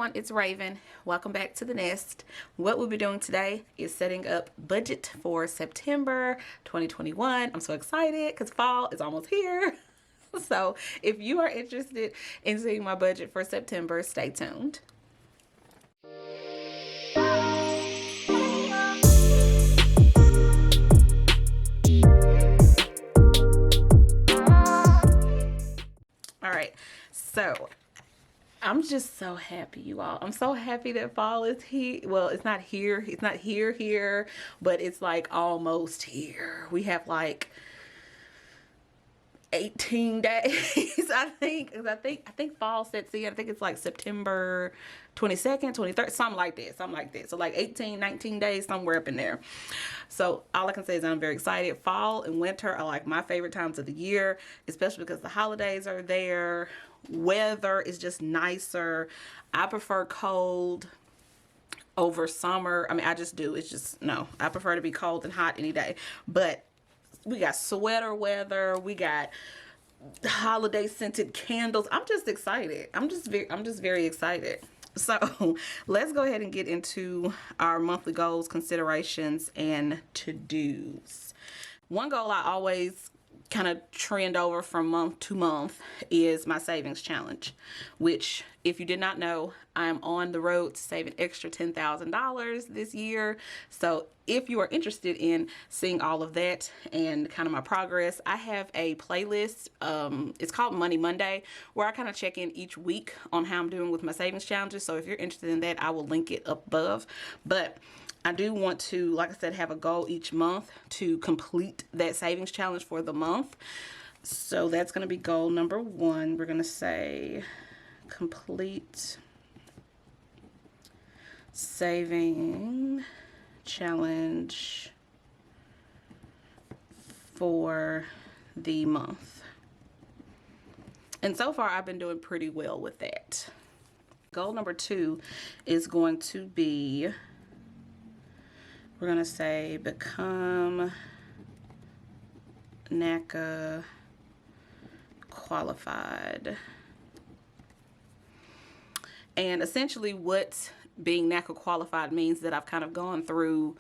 everyone, it's Raven. Welcome back to the nest. What we'll be doing today is setting up budget for September 2021. I'm so excited because fall is almost here. So if you are interested in seeing my budget for September, stay tuned. All right, so I'm just so happy, you all. I'm so happy that fall is here. Well, it's not here. It's not here, but it's like almost here. We have like 18 days, I think. I think fall sets in. I think it's like September 22nd, 23rd, something like that. So like 18, 19 days, somewhere up in there. So all I can say is I'm very excited. Fall and winter are like my favorite times of the year, especially because the holidays are there. Weather is just nicer. I prefer cold over summer. I mean, I just do. It's just, no, I prefer to be cold than hot any day. But we got sweater weather. We got holiday scented candles. I'm just excited. I'm just very excited. So let's go ahead and get into our monthly goals, considerations, and to-dos. One goal I always kind of trend over from month to month is my savings challenge, which, if you did not know, I'm on the road to save an extra $10,000 this year. So if you are interested in seeing all of that and kind of my progress, I have a playlist. It's called Money Monday, where I kind of check in each week on how I'm doing with my savings challenges. So if you're interested in that, I will link it up above. But I do want to, like I said, have a goal each month to complete that savings challenge for the month. So that's going to be goal number 1. We're going to say complete saving challenge for the month. And so far I've been doing pretty well with that. Goal number 2 is going to be, we're going to say, become Naca qualified. And essentially what being Naca qualified means that I've kind of gone through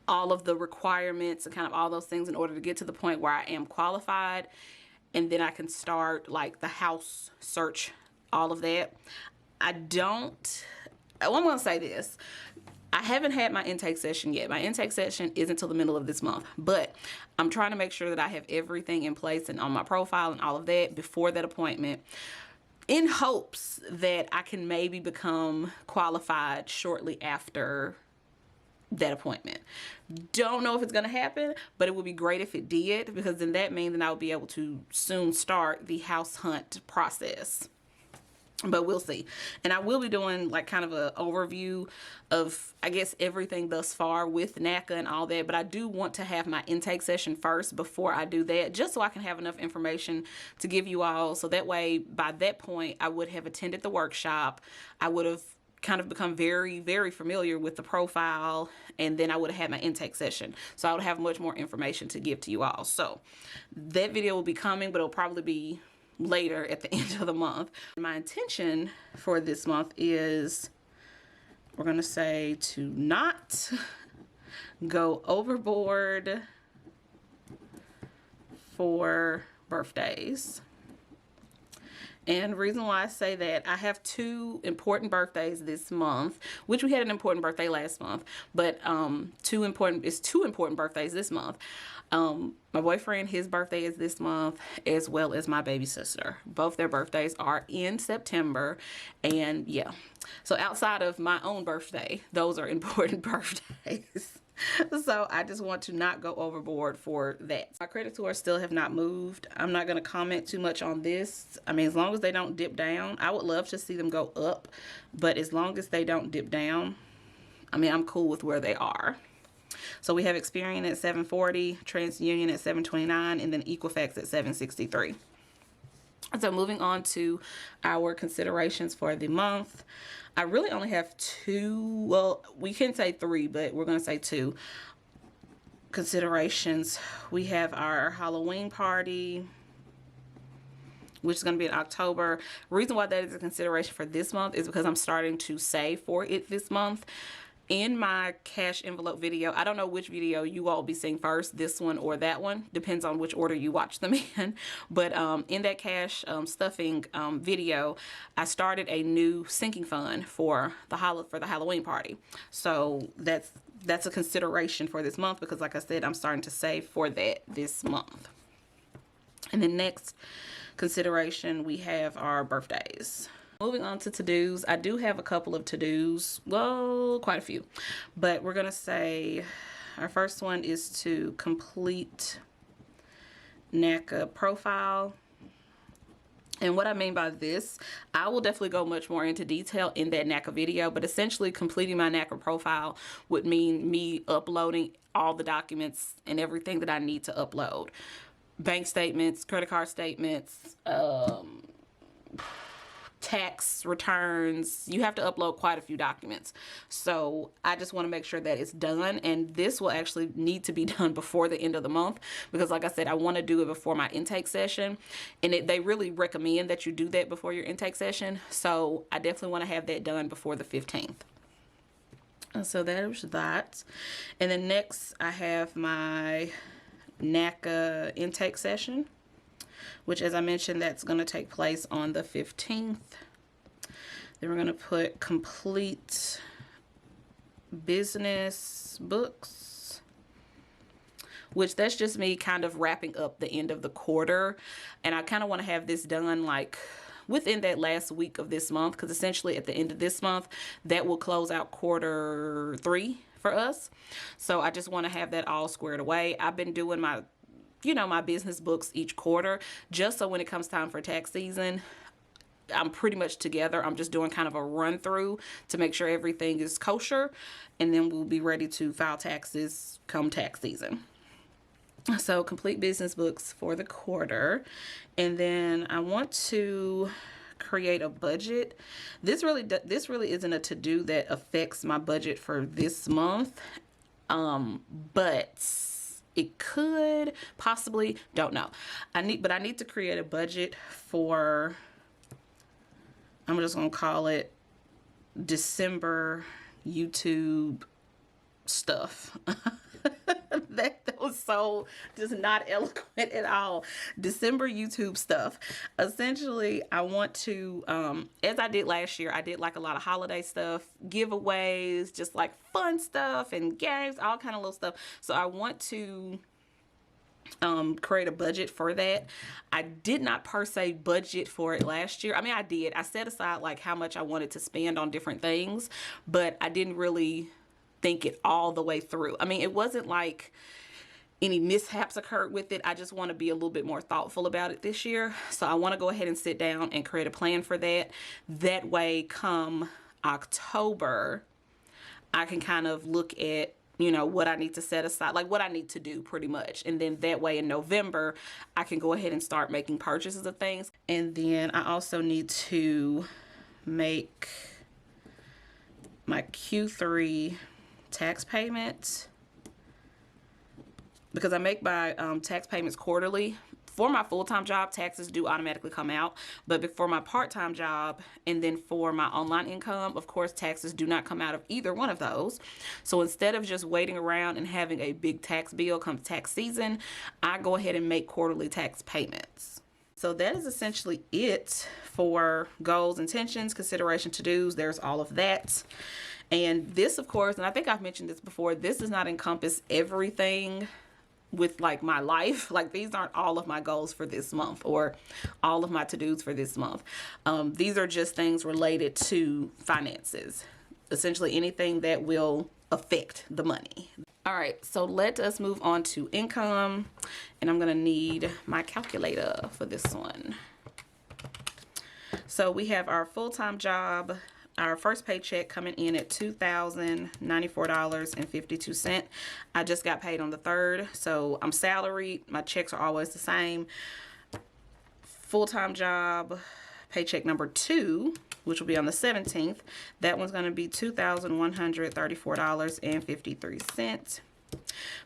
all of the requirements and kind of all those things in order to get to the point where I am qualified. And then I can start like the house search, all of that. I'm going to say this. I haven't had my intake session yet. My intake session is until the middle of this month, but I'm trying to make sure that I have everything in place and on my profile and all of that before that appointment, in hopes that I can maybe become qualified shortly after that appointment. Don't know if it's going to happen, but it would be great if it did, because then that means that I would be able to soon start the house hunt process. But we'll see. And I will be doing like kind of an overview of, I guess, everything thus far with Naca and all that. But I do want to have my intake session first before I do that, just so I can have enough information to give you all. So that way, by that point, I would have attended the workshop. I would have kind of become very, very familiar with the profile, and then I would have had my intake session. So I would have much more information to give to you all. So that video will be coming, but it'll probably be later at the end of the month. My intention for this month is, we're going to say, to not go overboard for birthdays. And the reason why I say that, I have 2 important birthdays this month, which we had an important birthday last month, but 2 important birthdays this month. My boyfriend, his birthday is this month, as well as my baby sister. Both their birthdays are in September, and yeah. So outside of my own birthday, those are important birthdays. So I just want to not go overboard for that. My credit scores still have not moved. I'm not going to comment too much on this. I mean, as long as they don't dip down, I would love to see them go up, but as long as they don't dip down, I mean, I'm cool with where they are. So we have Experian at 740, TransUnion at 729, and then Equifax at 763. So moving on to our considerations for the month. I really only have 2, well, we can say 3, but we're going to say 2 considerations. We have our Halloween party, which is going to be in October. Reason why that is a consideration for this month is because I'm starting to save for it this month. In my cash envelope video, I don't know which video you all will be seeing first, this one or that one, depends on which order you watch them in. But in that cash stuffing video, I started a new sinking fund for the Halloween party. So that's a consideration for this month because, like I said, I'm starting to save for that this month. And the next consideration we have our birthdays. Moving on to to-dos, I do have a couple of to-dos, well, quite a few, but we're gonna say our first one is to complete Naca profile. And what I mean by this, I will definitely go much more into detail in that Naca video, but essentially completing my Naca profile would mean me uploading all the documents and everything that I need to upload. Bank statements, credit card statements, tax returns. You have to upload quite a few documents. So I just want to make sure that it's done, and this will actually need to be done before the end of the month because, like I said, I want to do it before my intake session, and they really recommend that you do that before your intake session. So I definitely want to have that done before the 15th. And so that was that. And then next I have my Naca intake session, which, as I mentioned, that's going to take place on the 15th. Then we're going to put complete business books, which that's just me kind of wrapping up the end of the quarter. And I kind of want to have this done like within that last week of this month, because essentially at the end of this month, that will close out quarter 3 for us. So I just want to have that all squared away. I've been doing my my business books each quarter, just so when it comes time for tax season, I'm pretty much together. I'm just doing kind of a run through to make sure everything is kosher, and then we'll be ready to file taxes come tax season. So complete business books for the quarter. And then I want to create a budget. This really isn't a to-do that affects my budget for this month, but it could possibly, don't know. I need to create a budget for, I'm just gonna call it December YouTube stuff. That was so just not eloquent at all. December YouTube stuff. Essentially, I want to, as I did last year, I did like a lot of holiday stuff, giveaways, just like fun stuff and games, all kind of little stuff. So I want to create a budget for that. I did not per se budget for it last year. I mean, I did. I set aside like how much I wanted to spend on different things, but I didn't really think it all the way through. I mean, it wasn't like any mishaps occurred with it. I just want to be a little bit more thoughtful about it this year. So I want to go ahead and sit down and create a plan for that. That way, come October, I can kind of look at, what I need to set aside, like what I need to do pretty much. And then that way in November, I can go ahead and start making purchases of things. And then I also need to make my Q3 tax payments, because I make my tax payments quarterly. For my full-time job, taxes do automatically come out, but for my part-time job and then for my online income, of course, taxes do not come out of either one of those. So instead of just waiting around and having a big tax bill come tax season, I go ahead and make quarterly tax payments. So that is essentially it for goals, intentions, consideration, to-dos. There's all of that. And this, of course, and I think I've mentioned this before, this does not encompass everything with like my life. Like, these aren't all of my goals for this month or all of my to-dos for this month. These are just things related to finances, essentially anything that will affect the money. All right, so let us move on to income, and I'm gonna need my calculator for this one. So we have our full-time job, our first paycheck coming in at $2,094.52. I just got paid on the 3rd, so I'm salaried. My checks are always the same. Full-time job, paycheck number 2, which will be on the 17th. That one's going to be $2,134.53.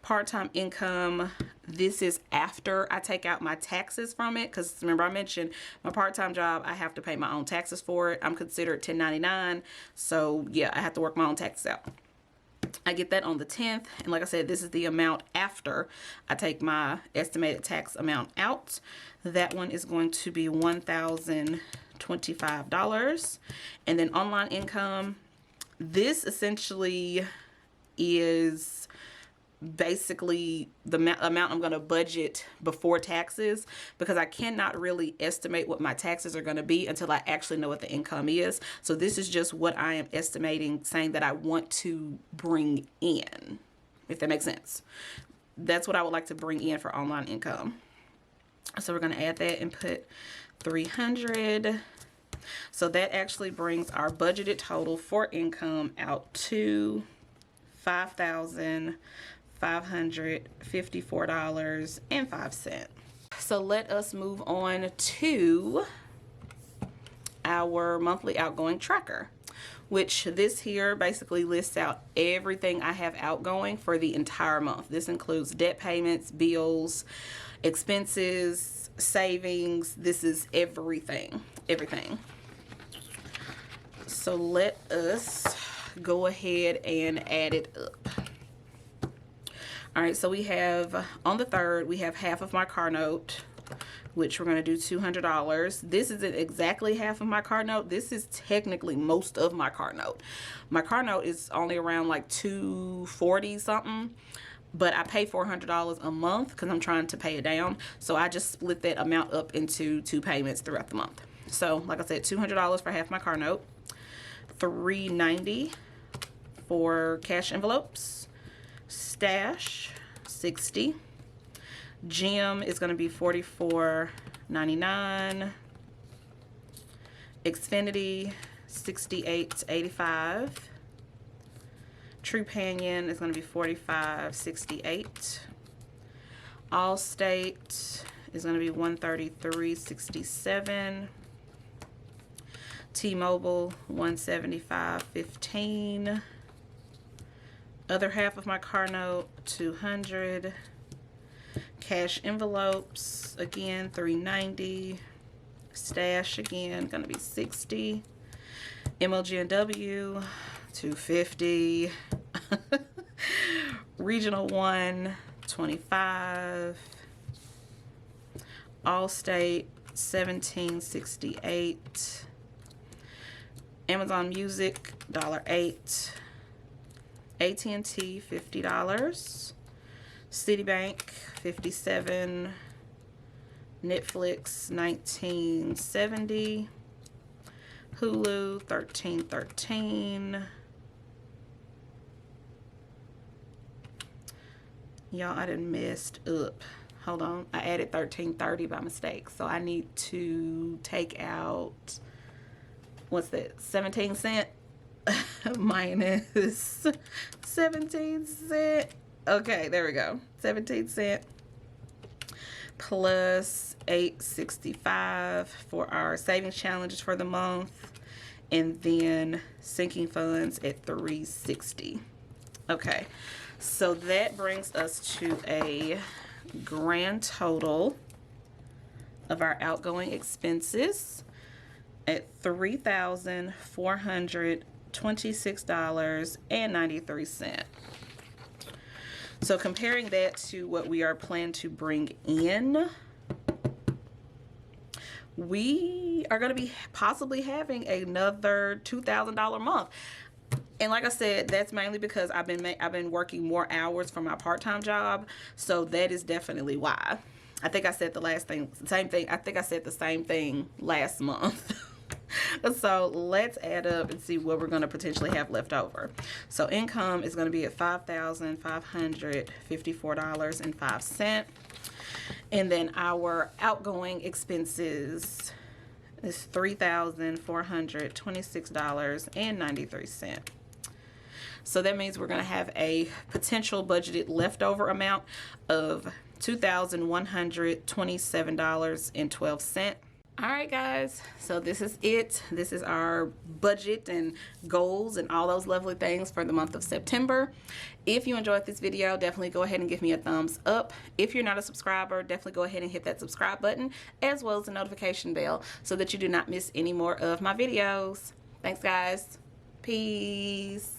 Part-time income, this is after I take out my taxes from it, because remember I mentioned my part-time job, I have to pay my own taxes for it. I'm considered 1099, so yeah, I have to work my own taxes out. I get that on the 10th, and like I said, this is the amount after I take my estimated tax amount out. That one is going to be $1,025. And then online income, this essentially is basically the amount I'm going to budget before taxes, because I cannot really estimate what my taxes are going to be until I actually know what the income is. So this is just what I am estimating, saying that I want to bring in, if that makes sense. That's what I would like to bring in for online income. So we're going to add that and put 300. So that actually brings our budgeted total for income out to $5,554.05. So let us move on to our monthly outgoing tracker, which this here basically lists out everything I have outgoing for the entire month. This includes debt payments, bills, expenses, savings. This is everything. So let us go ahead and add it up. All right, so we have on the 3rd, we have half of my car note, which we're going to do $200. This isn't exactly half of my car note. This is technically most of my car note. My car note is only around like $240 something, but I pay $400 a month because I'm trying to pay it down. So I just split that amount up into 2 payments throughout the month. So like I said, $200 for half my car note, $390 for cash envelopes, stash $60, gym is going to be $44.99, Xfinity $68.85, Trupanion is going to be $45.68, Allstate is going to be $133.67, T-Mobile $175.15, other half of my car note $200, cash envelopes again $390, stash again gonna be $60, MLG&W $250, Regional One $25, Allstate $17.68, Amazon Music $1.08, AT&T $50, Citibank $57, Netflix $19.70, Hulu $13.13. Y'all, I done messed up. Hold on, I added $13.30 by mistake, so I need to take out, what's that, 17 cents minus 17 cents. Okay, there we go. 17 cents plus $8.65 for our savings challenges for the month, and then sinking funds at $3.60. Okay, so that brings us to a grand total of our outgoing expenses at $3,426.93. So comparing that to what we are planning to bring in, we are going to be possibly having another $2,000 month. And like I said, that's mainly because I've been working more hours for my part-time job, so that is definitely why. I think I said the same thing. I think I said the same thing last month. So let's add up and see what we're going to potentially have left over. So income is going to be at $5,554.05. And then our outgoing expenses is $3,426.93. So that means we're going to have a potential budgeted leftover amount of $2,127.12. All right, guys, so this is it. This is our budget and goals and all those lovely things for the month of September. If you enjoyed this video, definitely go ahead and give me a thumbs up. If you're not a subscriber, definitely go ahead and hit that subscribe button as well as the notification bell so that you do not miss any more of my videos. Thanks, guys. Peace.